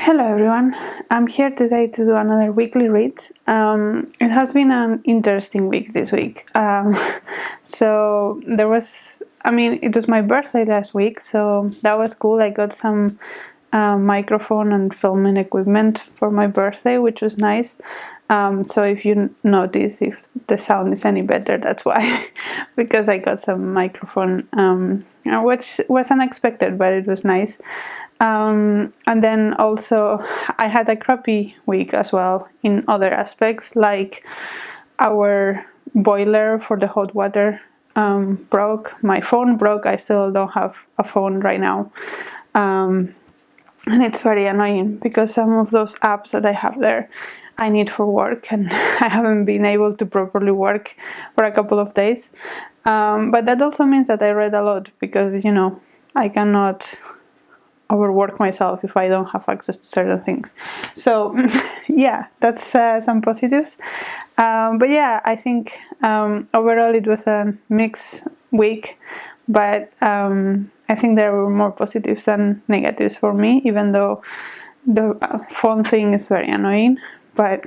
Hello everyone, I'm here today to do another weekly read. It has been an interesting week this week. So there was, it was my birthday last week, so that was cool. I got some microphone and filming equipment for my birthday, which was nice. So if you notice if the sound is any better, that's why, because I got some microphone, which was unexpected, but it was nice. And then also I had a crappy week as well in other aspects, like our boiler for the hot water broke, my phone broke, I still don't have a phone right now. And it's very annoying because some of those apps that I have there I need for work, and I haven't been able to properly work for a couple of days. But that also means that I read a lot because, I cannot overwork myself if I don't have access to certain things. So yeah, that's some positives. But yeah, I think overall it was a mixed week, but I think there were more positives than negatives for me, even though the phone thing is very annoying, but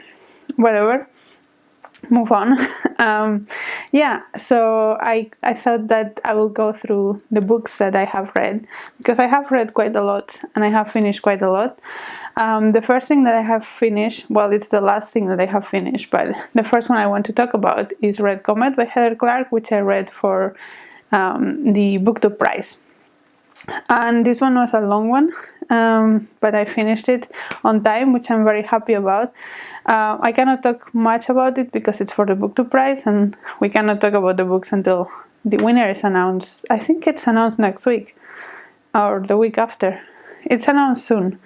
whatever. Move on. Yeah, so I thought that I will go through the books that I have read, because I have read quite a lot and I have finished quite a lot. The first thing that I have finished, well, it's the last thing that I have finished, but the first one I want to talk about is Red Comet by Heather Clark, which I read for the BookTube prize. And this one was a long one, but I finished it on time, which I'm very happy about. I cannot talk much about it because it's for the BookTube prize, and we cannot talk about the books until the winner is announced. I think it's announced next week or the week after. It's announced soon.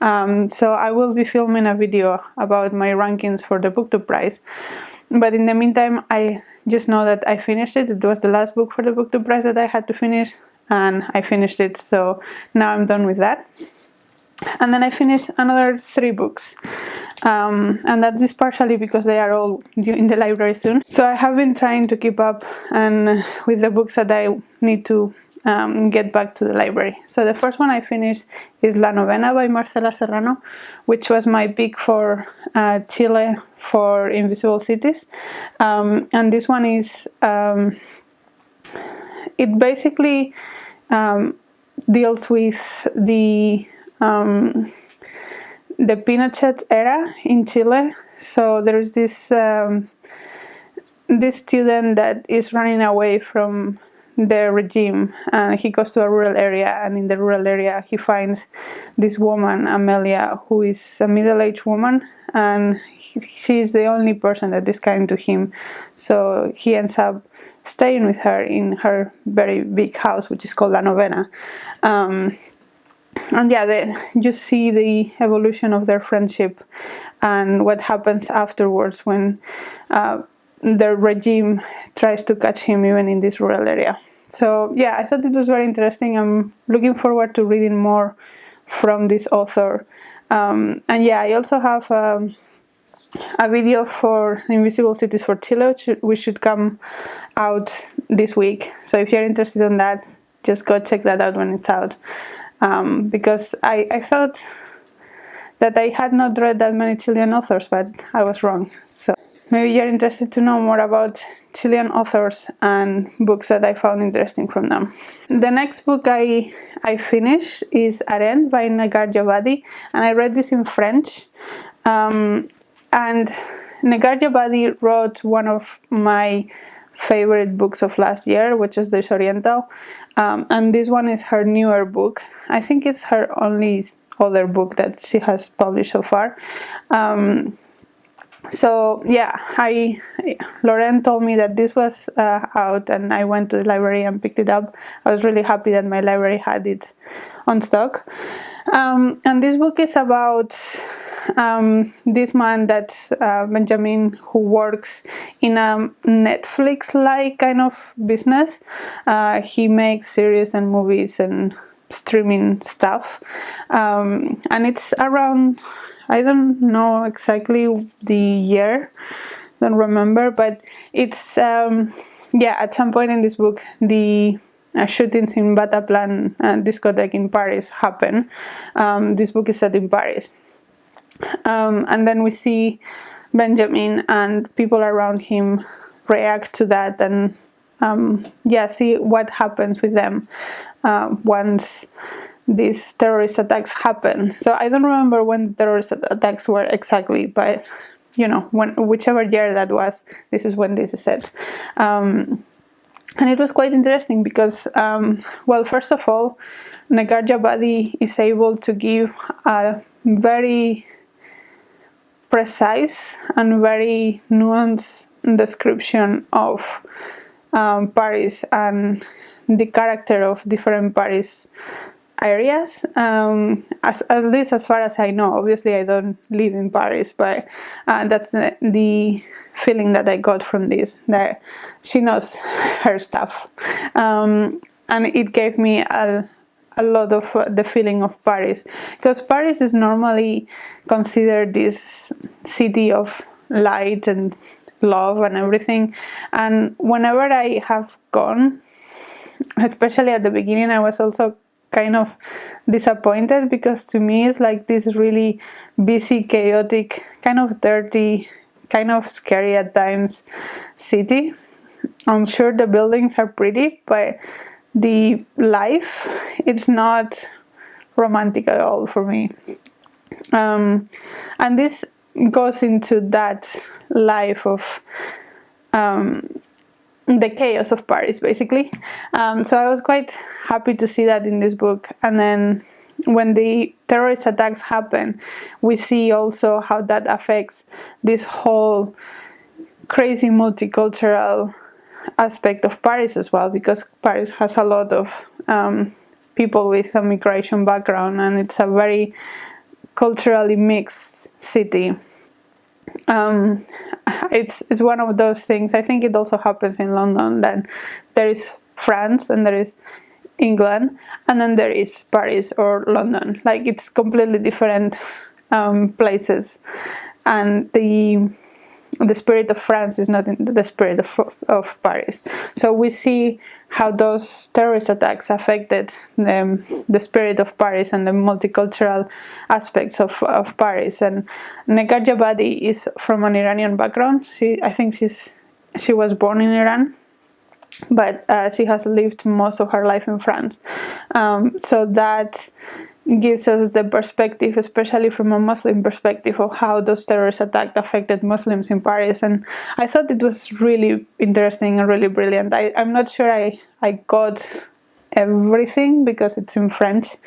So I will be filming a video about my rankings for the BookTube prize. But in the meantime, I just know that I finished it. It was the last book for the BookTube prize that I had to finish, and I finished it, so now I'm done with that. And then I finished another 3 books, and that is partially because they are all due in the library soon. So I have been trying to keep up and with the books that I need to get back to the library. So the first one I finished is La Novena by Marcela Serrano, which was my pick for Chile for Invisible Cities. And this one is, it basically deals with the Pinochet era in Chile. So there's this this student that is running away from the regime, and he goes to a rural area, and in the rural area he finds this woman, Amelia, who is a middle-aged woman, and she's the only person that is kind to him. So he ends up staying with her in her very big house, which is called La Novena. And yeah, you see the evolution of their friendship and what happens afterwards when the regime tries to catch him even in this rural area. So yeah, I thought it was very interesting. I'm looking forward to reading more from this author. And yeah, I also have a video for Invisible Cities for Chile, which should come out this week. So if you're interested in that, just go check that out when it's out. Because I thought that I had not read that many Chilean authors, but I was wrong. So maybe you're interested to know more about Chilean authors and books that I found interesting from them. The next book I finished is Arene by Negar Javadi, and I read this in French. And Negar Javadi wrote one of my favorite books of last year, which is The Oriental, and this one is her newer book. I think it's her only other book that she has published so far. So yeah, Lauren told me that this was out, and I went to the library and picked it up. I was really happy that my library had it on stock. And this book is about this man that Benjamin, who works in a Netflix-like kind of business. He makes series and movies and streaming stuff, and it's around, I don't know exactly the year, don't remember, but it's yeah, at some point in this book the shootings in Bataclan discotheque in Paris happen. This book is set in Paris. And then we see Benjamin and people around him react to that and see what happens with them once these terrorist attacks happen. So I don't remember when the terrorist attacks were exactly, but whichever year that was, this is when this is set. And it was quite interesting because, first of all, Negar Djavadi is able to give a very precise and very nuanced description of Paris and the character of different Paris areas, at least as far as I know. Obviously I don't live in Paris, but that's the feeling that I got from this, that she knows her stuff, and it gave me a lot of the feeling of Paris, because Paris is normally considered this city of light and love and everything, and whenever I have gone, especially at the beginning, I was also kind of disappointed, because to me it's like this really busy, chaotic, kind of dirty, kind of scary at times city. I'm sure the buildings are pretty, but the life, it's not romantic at all for me. And this goes into that life of the chaos of Paris, basically. So I was quite happy to see that in this book. And then when the terrorist attacks happen, we see also how that affects this whole crazy multicultural aspect of Paris as well, because Paris has a lot of people with a migration background, and it's a very culturally mixed city. It's one of those things. I think it also happens in London, that there is France and there is England, and then there is Paris or London. Like, it's completely different places, and the spirit of France is not in the spirit of Paris. So we see how those terrorist attacks affected the spirit of Paris and the multicultural aspects of Paris. And Negar Javadi is from an Iranian background. I think she was born in Iran, but she has lived most of her life in France. So that gives us the perspective, especially from a Muslim perspective, of how those terrorist attacks affected Muslims in Paris. And I thought it was really interesting and really brilliant. I'm not sure I got everything because it's in French,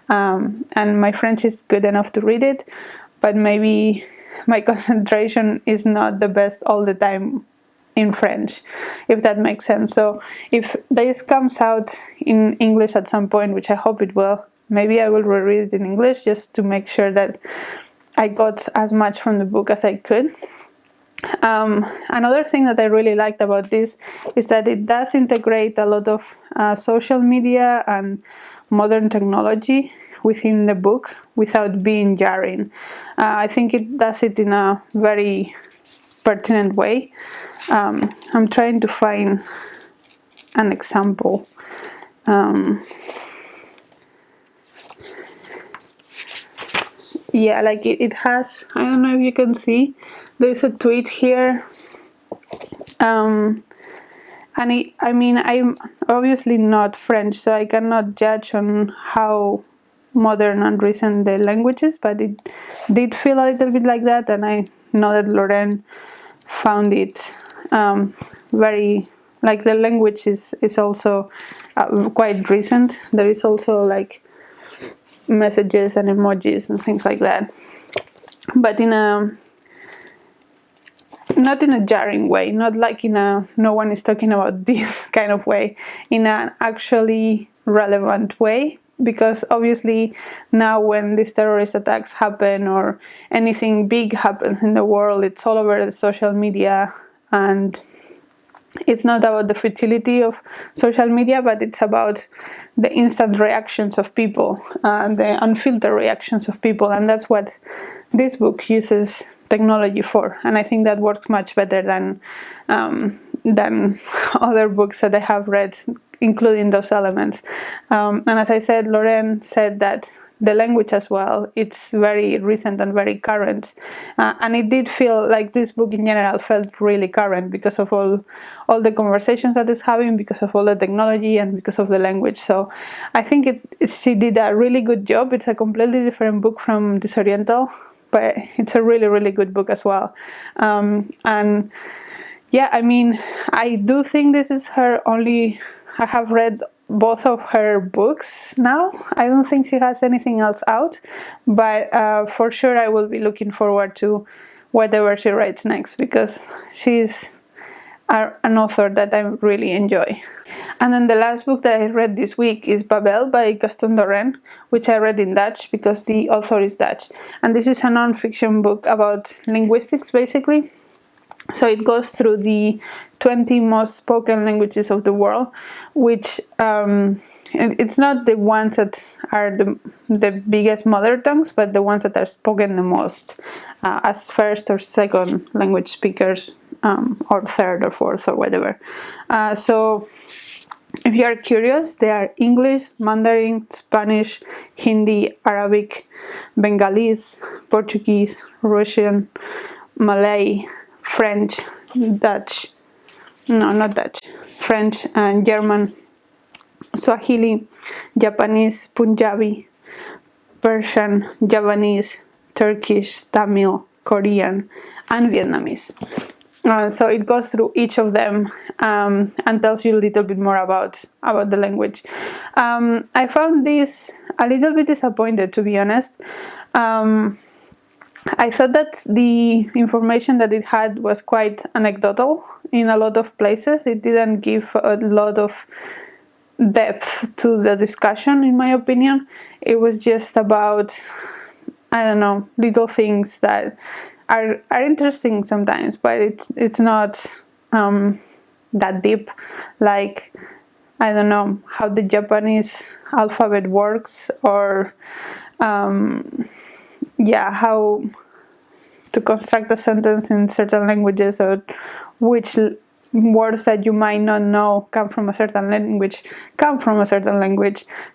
and my French is good enough to read it, but maybe my concentration is not the best all the time in French, if that makes sense. So if this comes out in English at some point, which I hope it will, maybe I will reread it in English just to make sure that I got as much from the book as I could. Another thing that I really liked about this is that it does integrate a lot of social media and modern technology within the book without being jarring. I think it does it in a very pertinent way. I'm trying to find an example. Yeah, like it has, I don't know if you can see, there's a tweet here. And I'm obviously not French, so I cannot judge on how modern and recent the language is, but it did feel a little bit like that, and I know that Dorren found it very, like, the language is also quite recent. There is also like messages and emojis and things like that, but not in a jarring way, not like in a no one is talking about this kind of way, in an actually relevant way, because obviously now when these terrorist attacks happen or anything big happens in the world, it's all over the social media, and it's not about the futility of social media, but it's about the instant reactions of people, the unfiltered reactions of people, and that's what this book uses technology for. And I think that works much better than other books that I have read including those elements. And as I said, Lorraine said that the language as well, it's very recent and very current, and it did feel like this book in general felt really current because of all the conversations that it's having, because of all the technology, and because of the language. So I think she did a really good job. It's a completely different book from Disoriental, but it's a really, really good book as well. And yeah, I mean, I do think this is her only... I have read both of her books now. I don't think she has anything else out, but for sure I will be looking forward to whatever she writes next, because she's an author that I really enjoy. And then the last book that I read this week is Babel by Gaston Dorren, which I read in Dutch because the author is Dutch. And this is a non-fiction book about linguistics, basically. So it goes through the 20 most spoken languages of the world, which it's not the ones that are the biggest mother tongues, but the ones that are spoken the most as first or second language speakers, or third or fourth or whatever. So if you are curious, they are English, Mandarin, Spanish, Hindi, Arabic, Bengalese, Portuguese, Russian, Malay, French, Dutch, no, not Dutch, French and German, Swahili, Japanese, Punjabi, Persian, Javanese, Turkish, Tamil, Korean, and Vietnamese. So it goes through each of them and tells you a little bit more about the language. I found this a little bit disappointed, to be honest. I thought that the information that it had was quite anecdotal in a lot of places. It didn't give a lot of depth to the discussion, in my opinion. It was just about, I don't know, little things that are interesting sometimes, but it's not that deep. Like, I don't know, how the Japanese alphabet works, or how to construct a sentence in certain languages, or which words that you might not know come from a certain language,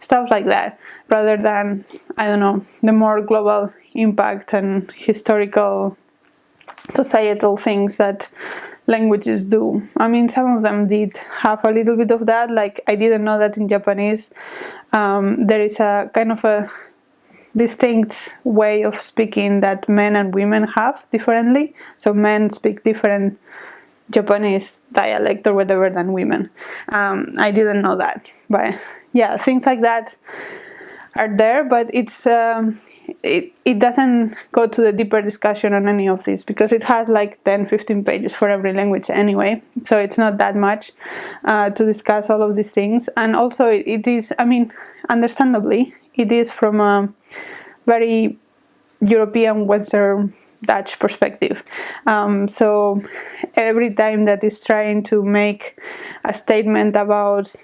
stuff like that, rather than, I don't know, the more global impact and historical, societal things that languages do. I mean, some of them did have a little bit of that. Like, I didn't know that in Japanese there is a kind of a distinct way of speaking that men and women have differently. So men speak different Japanese dialect or whatever than women. I didn't know that, but yeah, things like that are there, but it doesn't go to the deeper discussion on any of this, because it has like 10-15 pages for every language anyway, so it's not that much to discuss all of these things. And also it is, I mean, understandably, it is from a very European, Western, Dutch perspective. So every time that it's trying to make a statement about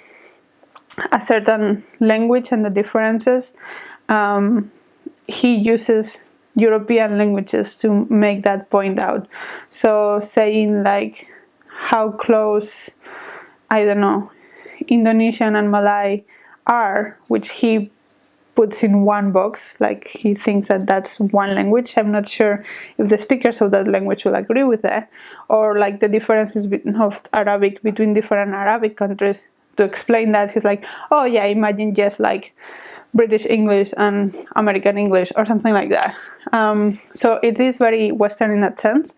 a certain language and the differences, he uses European languages to make that point out. So saying like how close, I don't know, Indonesian and Malay are, which he puts in one box, like he thinks that that's one language. I'm not sure if the speakers of that language will agree with that, or like the differences of Arabic between different Arabic countries. To explain that, he's like, oh yeah, imagine just like British English and American English or something like that. So it is very Western in that sense,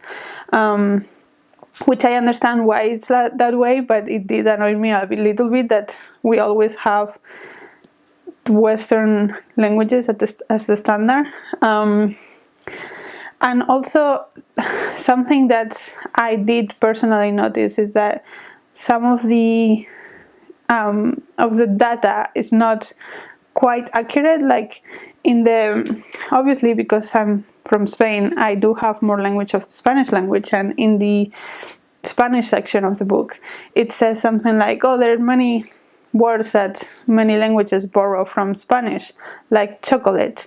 which I understand why it's that way, but it did annoy me a little bit that we always have Western languages as the standard. And also something that I did personally notice is that some of the data is not quite accurate. Like obviously, because I'm from Spain, I do have more language of the Spanish language, and in the Spanish section of the book it says something like, oh, there are many words that many languages borrow from Spanish, like chocolate,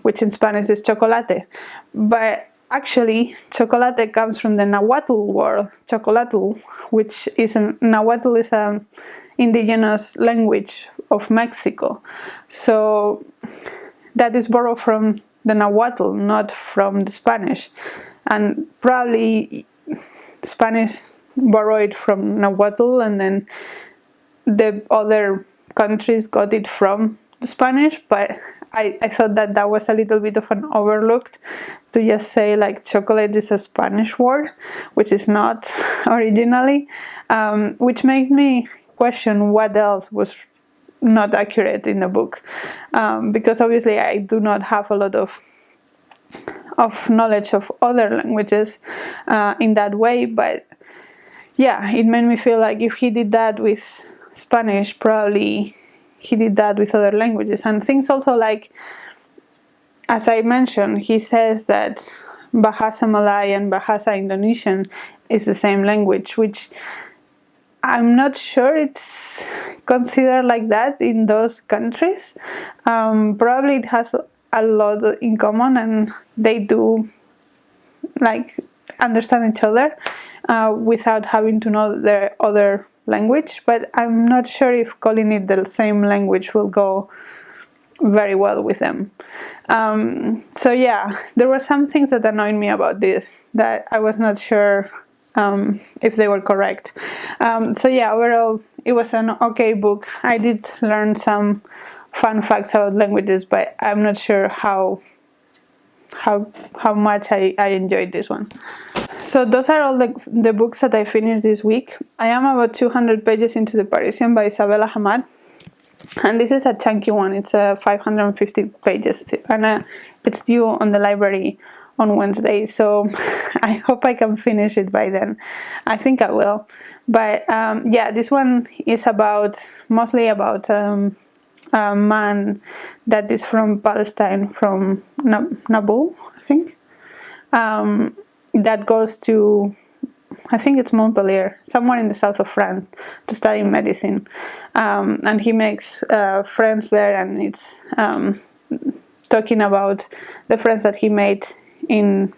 which in Spanish is chocolate, but actually chocolate comes from the Nahuatl word chocolatl, which is Nahuatl is indigenous language of Mexico. So that is borrowed from the Nahuatl, not from the Spanish. And probably Spanish borrowed from Nahuatl, and then the other countries got it from the Spanish, but I thought that that was a little bit of an overlooked to just say like chocolate is a Spanish word, which is not originally, which made me question what else was not accurate in the book, because obviously I do not have a lot of knowledge of other languages in that way, but yeah, it made me feel like if he did that with Spanish, probably he did that with other languages. And things also like, as I mentioned, he says that Bahasa Malay and Bahasa Indonesian is the same language, which I'm not sure it's considered like that in those countries. Probably it has a lot in common, and they do like understand each other without having to know their other language, but I'm not sure if calling it the same language will go very well with them. So yeah, there were some things that annoyed me about this that I was not sure if they were correct. So yeah, overall it was an okay book. I did learn some fun facts about languages, but I'm not sure how much I enjoyed this one. So those are all the books that I finished this week. I am about 200 pages into the Parisian by Isabella Hammad, and this is a chunky one. It's 550 pages, and it's due on the library on Wednesday, so I hope I can finish it by then. I think I will. But yeah, this one is mostly about a man that is from Palestine, from Nablus, I think, that goes to, I think it's Montpellier, somewhere in the south of France, to study medicine. And he makes friends there, and it's talking about the friends that he made in,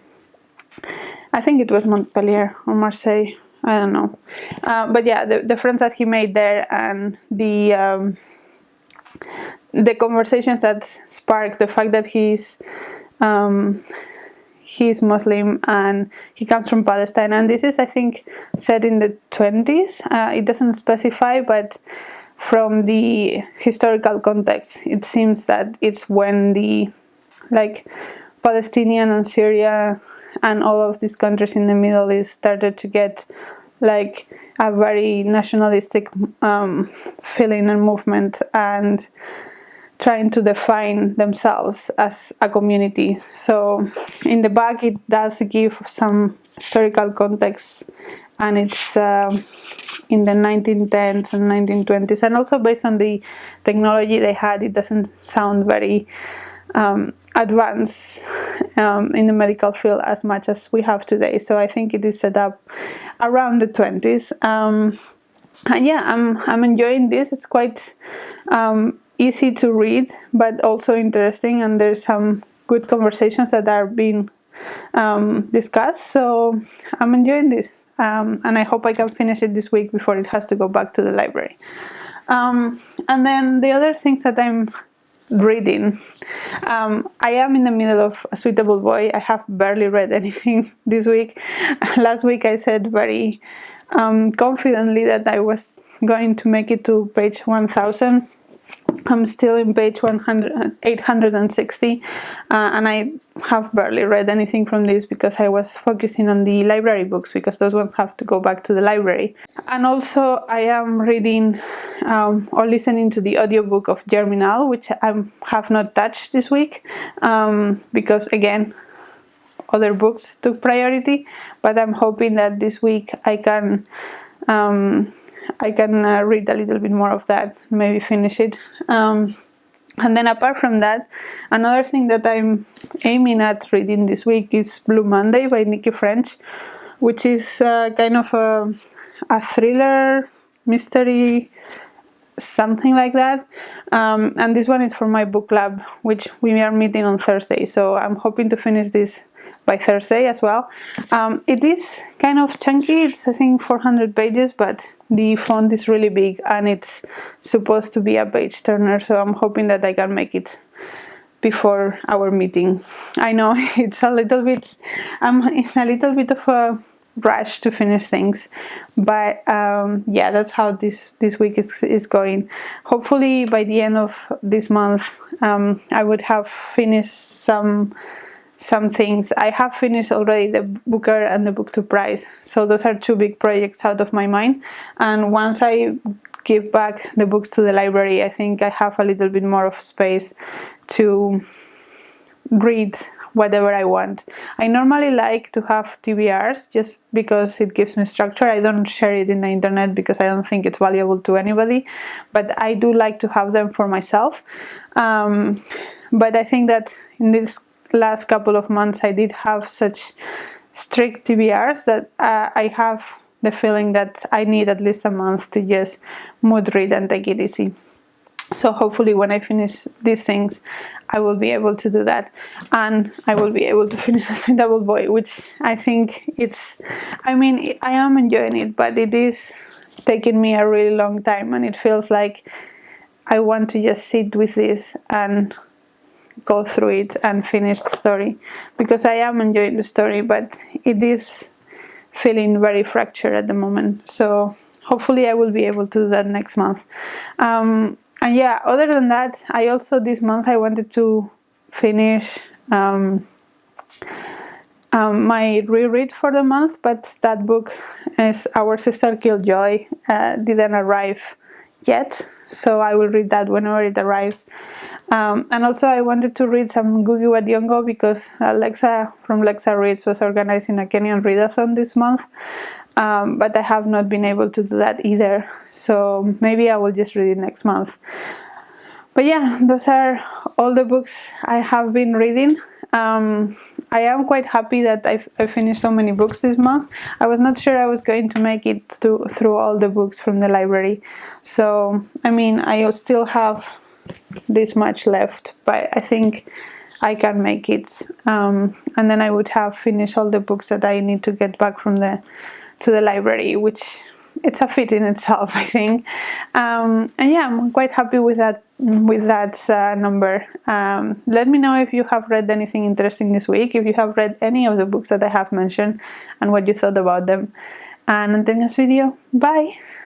I think it was Montpellier or Marseille, I don't know. But yeah, the friends that he made there, and the conversations that spark the fact that he's Muslim and he comes from Palestine. And this is, I think, set in the 20s. It doesn't specify, but from the historical context, it seems that it's when the Palestinian and Syria and all of these countries in the Middle East started to get like a very nationalistic feeling and movement, and trying to define themselves as a community. So in the back it does give some historical context, and it's in the 1910s and 1920s, and also based on the technology they had, it doesn't sound very advanced in the medical field as much as we have today. So I think it is set up around the 20s. And yeah, I'm enjoying this. It's quite easy to read, but also interesting, and there's some good conversations that are being discussed. So I'm enjoying this, and I hope I can finish it this week before it has to go back to the library. And then the other things that I'm reading, I am in the middle of A Suitable Boy. I have barely read anything this week. Last week I said very confidently that I was going to make it to page 1000. I'm still in page 860, and I have barely read anything from this because I was focusing on the library books, because those ones have to go back to the library. And also I am reading or listening to the audiobook of Germinal, which I have not touched this week because, again, other books took priority, but I'm hoping that this week I can read a little bit more of that, maybe finish it. And then apart from that, another thing that I'm aiming at reading this week is Blue Monday by Nicci French, which is kind of a thriller, mystery, something like that. And this one is for my book club, which we are meeting on Thursday. So I'm hoping to finish this by Thursday as well. It is kind of chunky. It's I think 400 pages, but the font is really big and it's supposed to be a page turner, so I'm hoping that I can make it before our meeting. I know it's a little bit, I'm in a little bit of a rush to finish things, but yeah, that's how this week is going. Hopefully by the end of this month I would have finished some things. I have finished already the Booker and the Book to Prize, so those are two big projects out of my mind, and once I give back the books to the library, I think I have a little bit more of space to read whatever I want. I normally like to have TBRs just because it gives me structure. I don't share it in the internet because I don't think it's valuable to anybody, but I do like to have them for myself. But I think that in this last couple of months I did have such strict TBRs that I have the feeling that I need at least a month to just mood read and take it easy. So hopefully when I finish these things I will be able to do that, and I will be able to finish The Double Boy, which I think I am enjoying it, but it is taking me a really long time, and it feels like I want to just sit with this and go through it and finish the story, because I am enjoying the story, but it is feeling very fractured at the moment. So hopefully I will be able to do that next month. And yeah, other than that, I also this month I wanted to finish my reread for the month, but that book is Our Sister Killjoy didn't arrive yet, so I will read that whenever it arrives. And also I wanted to read some Ngugi wa Thiong'o because Alexa from Lexa Reads was organizing a Kenyan readathon this month. But I have not been able to do that either, so maybe I will just read it next month. But yeah, those are all the books I have been reading. I am quite happy that I finished so many books this month. I was not sure I was going to make it through all the books from the library, so I mean I still have this much left, but I think I can make it, and then I would have finished all the books that I need to get back from to the library, which it's a feat in itself, I think. And yeah, I'm quite happy with that number. Let me know if you have read anything interesting this week, if you have read any of the books that I have mentioned, and what you thought about them. And until next video, bye!